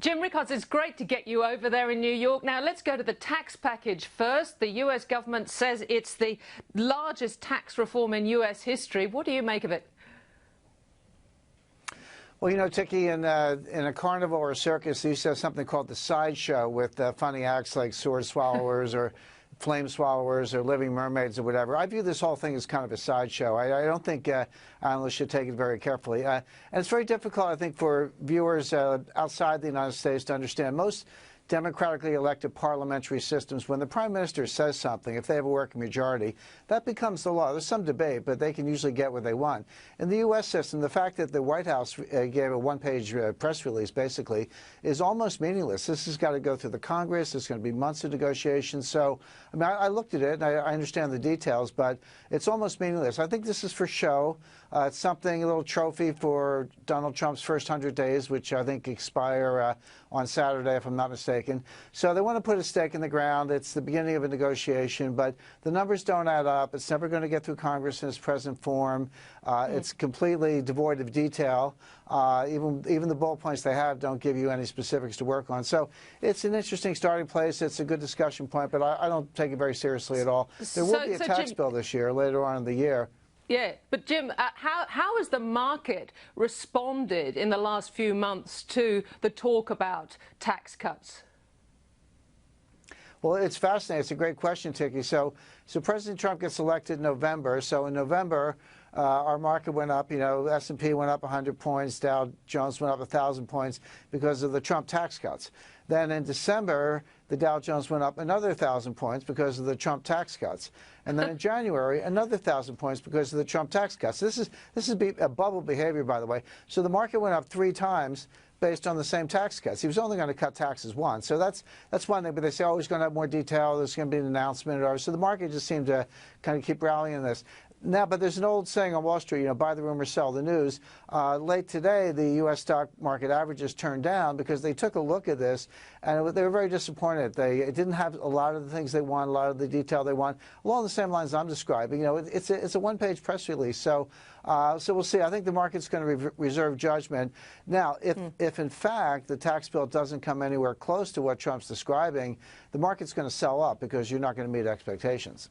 Jim Rickards, it's great to get you over there in New York. Now, let's go to the tax package first. The US government says it's the largest tax reform in US history. What do you make of it? Well, you know, Tiki, in a carnival or a circus, they used to have something called the sideshow with funny acts like sword swallowers or flame swallowers or living mermaids or whatever. I view this whole thing as kind of a sideshow. I don't think analysts should take it very carefully. And it's very difficult, I think, for viewers outside the United States to understand. Most democratically elected parliamentary systems, when the prime minister says something, if they have a working majority, that becomes the law. There's some debate, but they can usually get what they want. In the U.S. system, the fact that the White House gave a one-page press release, basically, is almost meaningless. This has got to go through the Congress. There's going to be months of negotiations. So, I mean, I looked at it, and I understand the details, but it's almost meaningless. I think this is for show. It's something, a little trophy for Donald Trump's first 100 days, which I think expire on Saturday, if I'm not mistaken. So they want to put a stake in the ground. It's the beginning of a negotiation, but the numbers don't add up. It's never going to get through Congress in its present form. It's completely devoid of detail. Even the bullet points they have don't give you any specifics to work on. So it's an interesting starting place. It's a good discussion point, but I don't take it very seriously at all. There will be a tax bill this year, later on in the year. Yeah, but Jim, how has the market responded in the last few months to the talk about tax cuts? Well, it's fascinating. It's a great question, Tiki. So President Trump gets elected in November. So in November, our market went up. You know, S&P went up 100 points. Dow Jones went up 1,000 points because of the Trump tax cuts. Then in December, the Dow Jones went up another 1,000 points because of the Trump tax cuts. And then in January, another 1,000 points because of the Trump tax cuts. This is a bubble behavior, by the way. So the market went up 3 times based on the same tax cuts. He was only going to cut taxes once. So that's one thing. But they say, oh, he's going to have more detail. There's going to be an announcement or whatever. So the market just seemed to kind of keep rallying this. Now, but there's an old saying on Wall Street, you know, buy the rumor, sell the news. Late today, the U.S. stock market averages turned down because they took a look at this, and they were very disappointed. It didn't have a lot of the things they want, a lot of the detail they want, along the same lines I'm describing. You know, it's a one-page press release. So we'll see. I think the market's going to reserve judgment. Now, if in fact the tax bill doesn't come anywhere close to what Trump's describing, the market's going to sell up because you're not going to meet expectations.